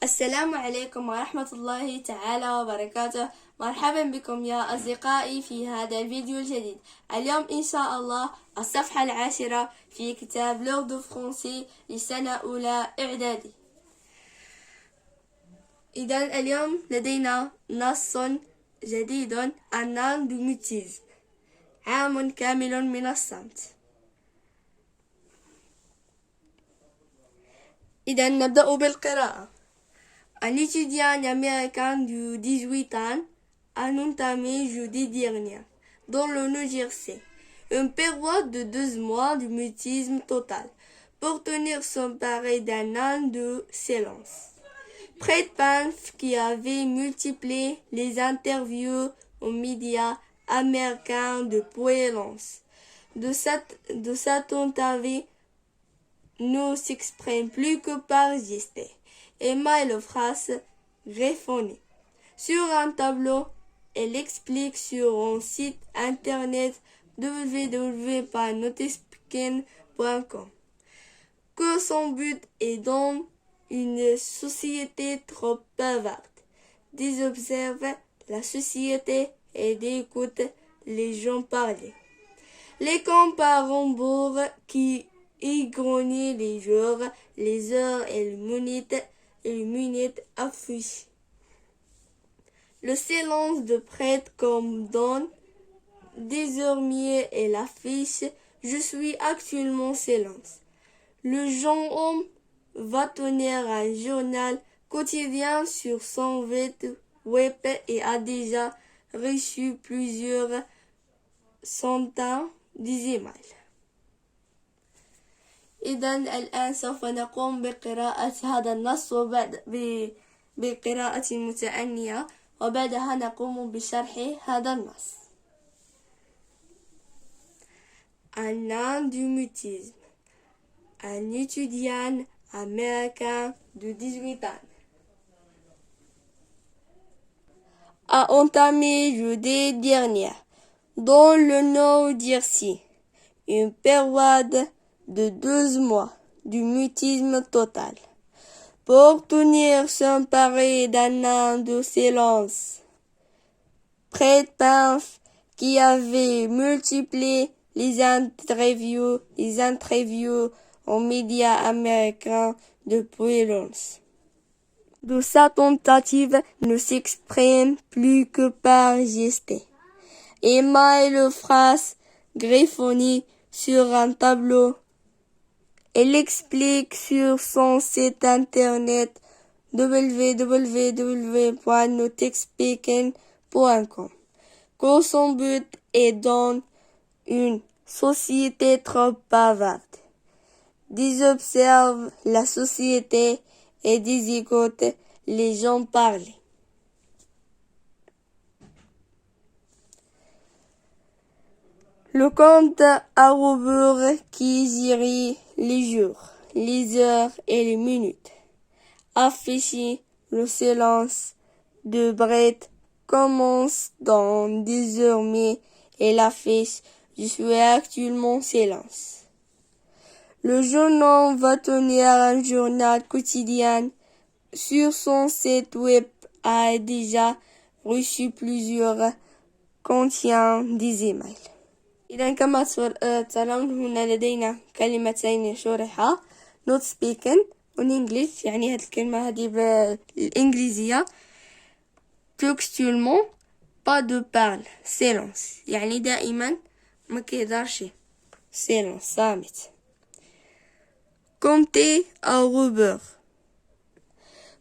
السلام عليكم ورحمة الله تعالى وبركاته. مرحبا بكم يا أصدقائي في هذا الفيديو الجديد. اليوم إن شاء الله الصفحة 10 في كتاب لغة دو فرونسي لسنة أولى إعدادي. إذن اليوم لدينا نص جديد عن دو ميتيزم، عام كامل من الصمت. إذن نبدأ بالقراءة. Un étudiant américain de 18 ans a entamé jeudi dernier, dans le New Jersey, une période de 12 mois de mutisme total pour tenir son pareil d'un an de silence. Fred Banff, qui avait multiplié les interviews aux médias américains depuis longtemps, de sa tentative ne s'exprime plus que par gestes et maille phrase griffonnées. Sur un tableau, elle explique sur un site internet www.notispeaking.com que son but est dans une société trop bavarde d'observer la société et d'écouter les gens parler. Les comptes par rebours qui égrenent les jours, les heures et les minutes affichées. Le silence de prêtre comme donne désormais et l'affiche « Je suis actuellement silence ». Le jeune homme va tenir un journal quotidien sur son site web et a déjà reçu plusieurs centaines d'emails. إذن الآن سوف نقوم بقراءة هذا النص بقراءة متأنية، وبعدها نقوم بشرح هذا النص. Un an du mutisme. Un étudiant américain de 18 ans a entamé jeudi dernier, dans le New Jersey, une période de 12 mois du mutisme total pour tenir son pari d'un an de silence. Fred Banff, qui avait multiplié les interviews aux médias américains depuis longtemps, de sa tentative ne s'exprime plus que par gestes et maille phrase griffonnées sur un tableau. Elle explique sur son site internet www.notispeaking.com que son but est dans une société trop bavarde d'observer la société et d'écouter les gens parler. Le compte à rebours qui gère les jours, les heures et les minutes affiche le silence de Brett commence dans désormais et l'affiche Je suis actuellement silence. Le jeune homme va tenir un journal quotidien sur son site web a déjà reçu plusieurs contiens des emails. إذا كما ترون هنا لدينا كلمتين شرحا not speaking in English، يعني هذه الكلمة هذه بالإنجليزية. textuellement pas de parle silence، يعني دائما ما كيهضرش، silence صامت. compter à rebours،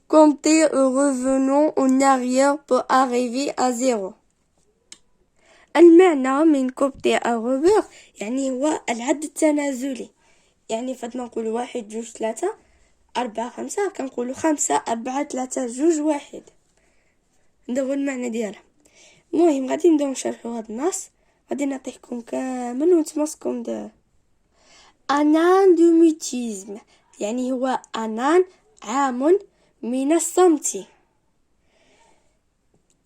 compter en revenant en arrière pour arriver à zéro. المعنى من كوبتي أو ربور يعني هو العد التنازلي، يعني فاتنا نقول 1 2 3 4 5 كنقولوا 5 4 3 2 1. هذا هو المعنى ديالها. المهم غادي نبداو نشرحوا هذا النص، غادي نعطيكم كامل ونتمسكم دابا. Un an du mutisme يعني هو عام من الصمت.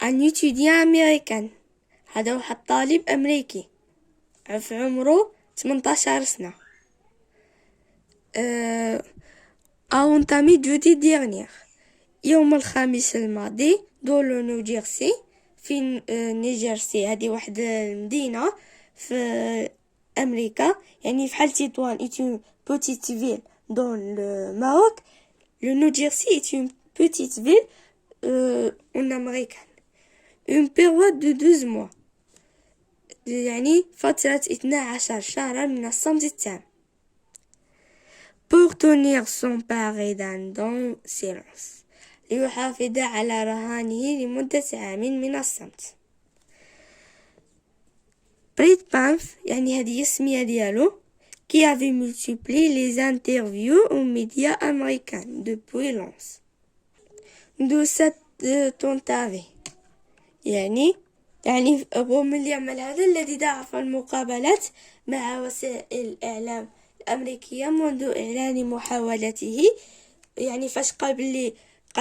Un étudiant américain هذا واحد طالب أمريكي في عمره 18 سنة. a entamé jeudi dernier يوم الخميس الماضي دولة نيوجيرسي في نيوجيرسي، هذه واحد المدينة في أمريكا، يعني في حال تطوان est une petite ville dans le Maroc. Le New Jersey est une petite ville en Amérique. Une période de 12 mois، يعني فترة 12 شهرا من الصمت التام. Pour tenir son pari dans silence، ليحافظ على رهانه لمدة عام من الصمت. بريت بانف، يعني هذه السمية ديالو، qui avait multiplié les interviews aux médias américains depuis longtemps de cette tentative، يعني هو من اللي يعمل هذا الذي ضاعف المقابلات مع وسائل الإعلام الأمريكية منذ إعلان محاولته. يعني فاش قال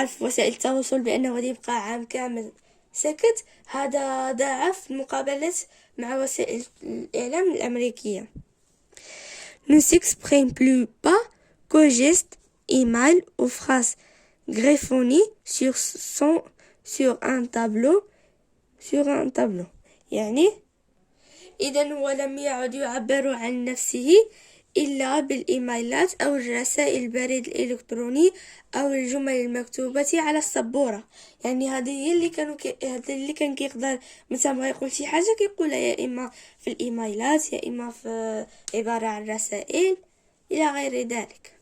في وسائل التواصل بأنه غادي يبقى عام كامل سكت، هذا ضاعف المقابلات مع وسائل الإعلام الأمريكية. Ne s'exprime plus pas que gestes, emails ou phrases griffonnées sur un tableau. يعني إذن هو لم يعد يعبر عن نفسه إلا بالإيميلات أو الرسائل البريد الإلكتروني أو الجمل المكتوبة على السبورة. يعني هذه هي اللي كان كيقدر متى ما يقول شي حاجة كيقولها يا إما في الإيميلات يا إما في عبارة عن رسائل إلى غير ذلك.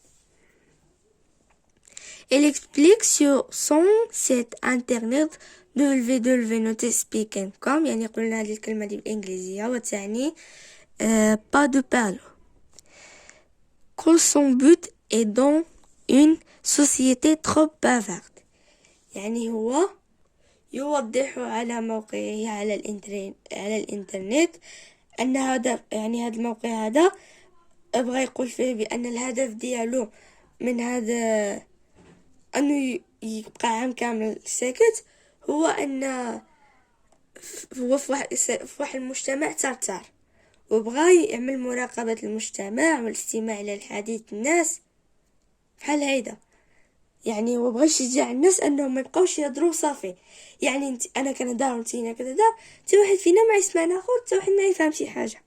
Elle explique sur son site internet www.notespeaking.com، يعني قلنا هذه الكلمة دي بالإنجليزية وتعني pas de parler. Que son but est dans une société trop bavarde، يعني هو يوضح على موقعه على الإنترنت أن هذا الموقع هذا أبغى يقول فيه بأن الهدف ديالو من هذا أنه يبقى عام كامل ساكت هو أن هو في واحد المجتمع ترتار، وبغى يعمل مراقبة المجتمع والاستماع إلى الحديث الناس بحال هيدا. يعني هو بغى يشجع الناس أنهم ما يبقاوش يهضروا صافي، يعني أنا كنهضر وانت هنا كتهضر، حتى واحد فينا ما يسمعنا آخر، حتى واحد ما يفهم شي حاجة.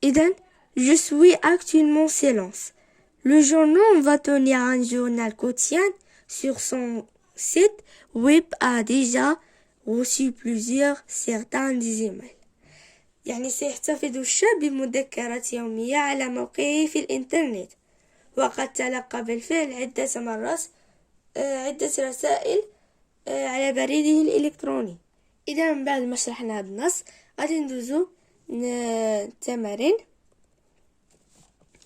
إذن je suis actuellement silence. Le journal va tenir un journal quotidien sur son site web a déjà reçu plusieurs certains des emails. يعني سيحتفظ الشاب بمذكرة يومية على موقعه في الإنترنت، وقد تلقى بالفعل عدة مرات عدة رسائل على بريده الإلكتروني. إذا من بعد ما شرحنا هذا النص غادي ندوزو تمارين.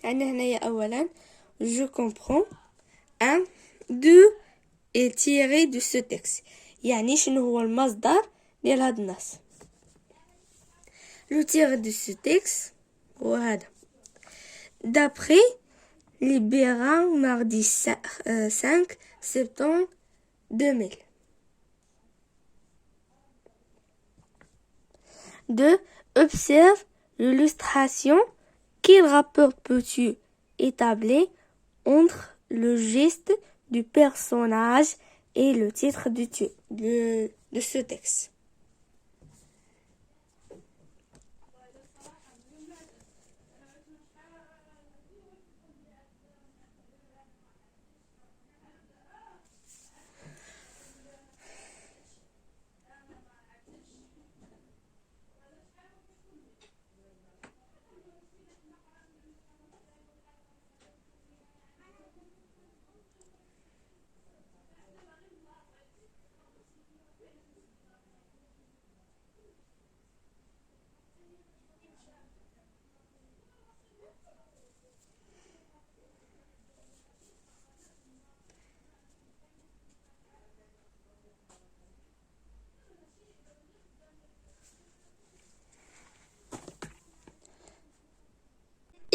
عندنا هنايا أولا je comprends 1 2 et tiré de ce texte، يعني شنو هو المصدر ديال هذا النص. le tiré de ce texte هو هذا: d'après Libération mardi 5 septembre 2000. 2. Observe l'illustration. Quel rapport peux-tu établir entre le geste du personnage et le titre de ce texte?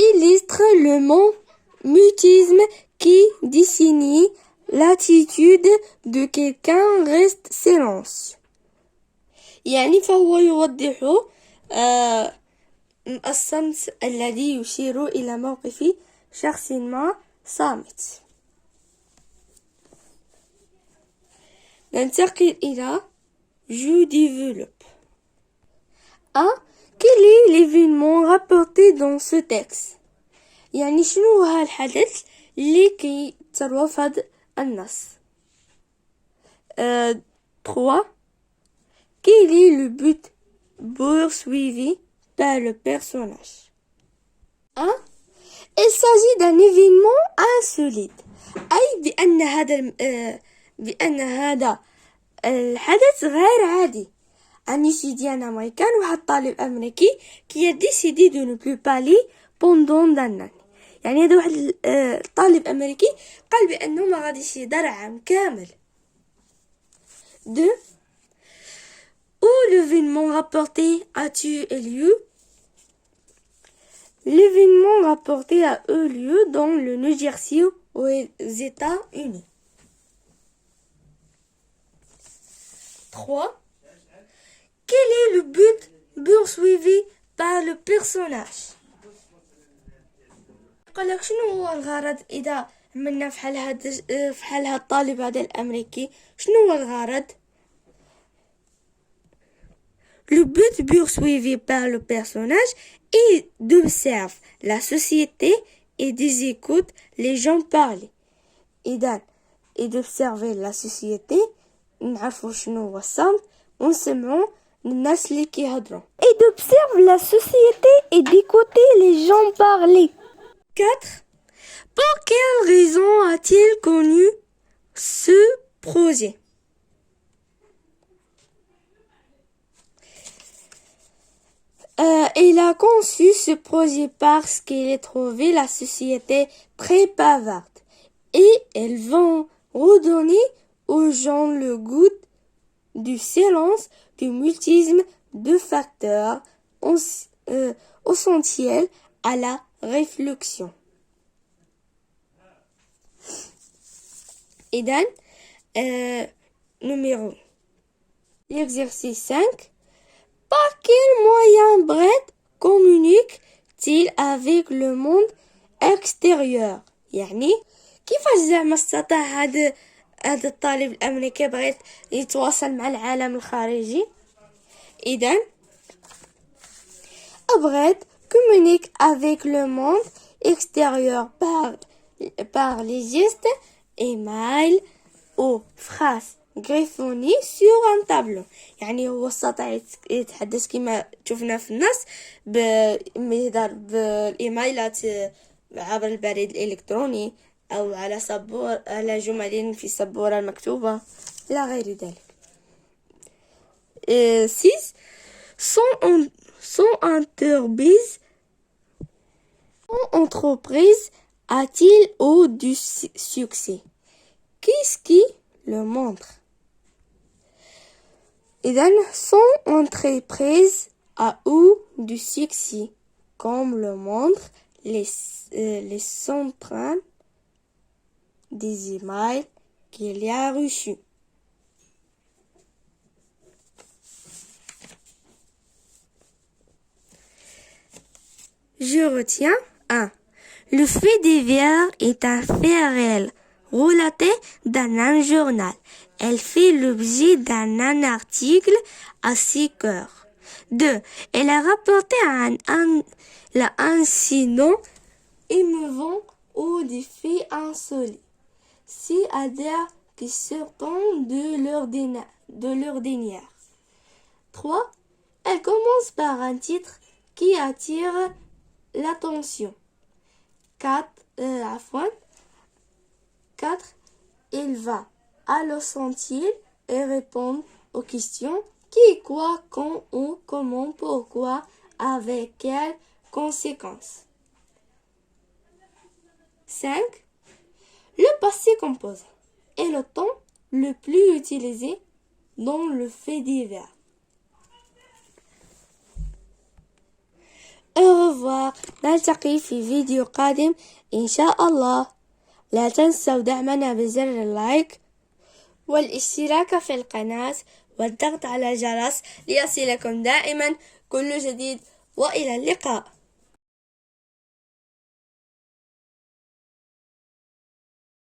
Illustre le mot mutisme qui désigne l'attitude de quelqu'un reste silence. يعني فهو يوضح الصمت الذي يشير إلى موقف شخص ما صامت. ننتقل إلى je développe. Quel est l'événement rapporté dans ce texte؟ يعني شنو هو الحدث اللي كيتروى في هذا النص؟ 3. Quel est le but poursuivi par le personnage? 1. Il s'agit d'un événement insolite، أي بأن هذا الحدث غير عادي. Un étudiant américain واحد طالب أمريكي qui a décidé de ne plus parler pendant d'un an. يعني هذا واحد طالب أمريكي قال بأنه ما غاديش يهضر عام كامل. 2. Où l'événement rapporté a-t-il eu lieu? L'événement rapporté a eu lieu dans le New Jersey aux États-Unis. 3. Quel est le but poursuivi par le personnage? قال لك شنو هو الغرض إذا عملنا في حال هذا الطالب هذا الأمريكي؟ شنو هو الغرض؟ Le but poursuivi par le personnage est d'observer la société et d'écouter les gens parler. إذا et d'observer la société نعرفوا شنو هو الصمت ونسمعوا الناس اللي كيهضروا. Et d'observer la société et d'écouter les gens parler. 4. Pour quelle raison a-t-il connu ce projet? Il a conçu ce projet parce qu'il a trouvé la société très bavarde et elles vont redonner aux gens le goût du silence, du mutisme, de facteurs essentiels à la réflexion. إذن numéro l'exercice 5. Par quel moyen Brett communique-t-il avec le monde extérieur؟ يعني كيفاش زعما استطاع هذا الطالب الأمريكي بغيت يتواصل مع العالم الخارجي؟ إذن Brett communique avec le monde extérieur par les gestes, email ou phrases griffonnées sur un tableau. يعني هو استطاع يتحدث كما شفنا في النص يهضر بالإيميلات عبر البريد الإلكتروني أو على جمل في السبورة المكتوبة إلى غير ذلك. 6. Son entreprise a-t-il eu du succès? Qu'est-ce qui le montre? إذن son entreprise a eu du succès, comme le montrent les centaines des emails qu'il a reçus. Je retiens 1. Le fait divers est un fait réel, relaté dans un journal. Elle fait l'objet d'un article à 6 heures. 2. Elle a rapporté un incident émouvant ou des faits insolites. C'est-à-dire qui sortent de l'ordinaire. 3. Elle commence par un titre qui attire l'attention. 4. Il va à l'essentiel et répond aux questions qui, quoi, quand, où, comment, pourquoi, avec quelles conséquences. 5. Le passé composé est le temps le plus utilisé dans le fait divers. Au revoir. نلتقي في فيديو قادم إن شاء الله. لا تنسوا دعمنا بزر اللايك والاشتراك في القناة والضغط على الجرس ليصلكم دائما كل جديد، وإلى اللقاء.